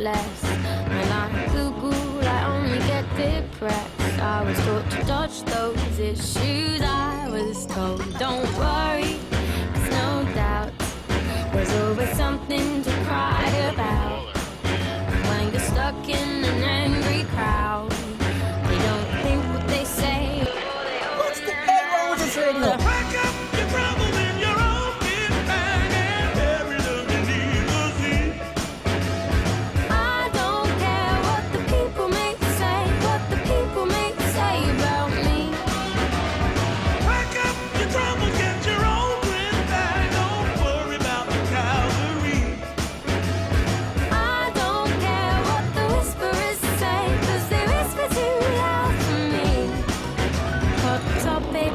less. When I Google, I only get depressed. I was taught to dodge those issues. I was told, don't worry, there's no doubt. There's always something to cry about. When you're stuck in an angry crowd, they don't think what they say. What's the heck wrong with this radio? Pack up your troubles in your own kit bag and every little you need will see. I don't care what the people may say, what the people may say about me. Pack up your troubles, get your own kit bag. Don't worry about the cavalry. I don't care what the whisperers say, 'cause they whisper too loud for me. Hot topic.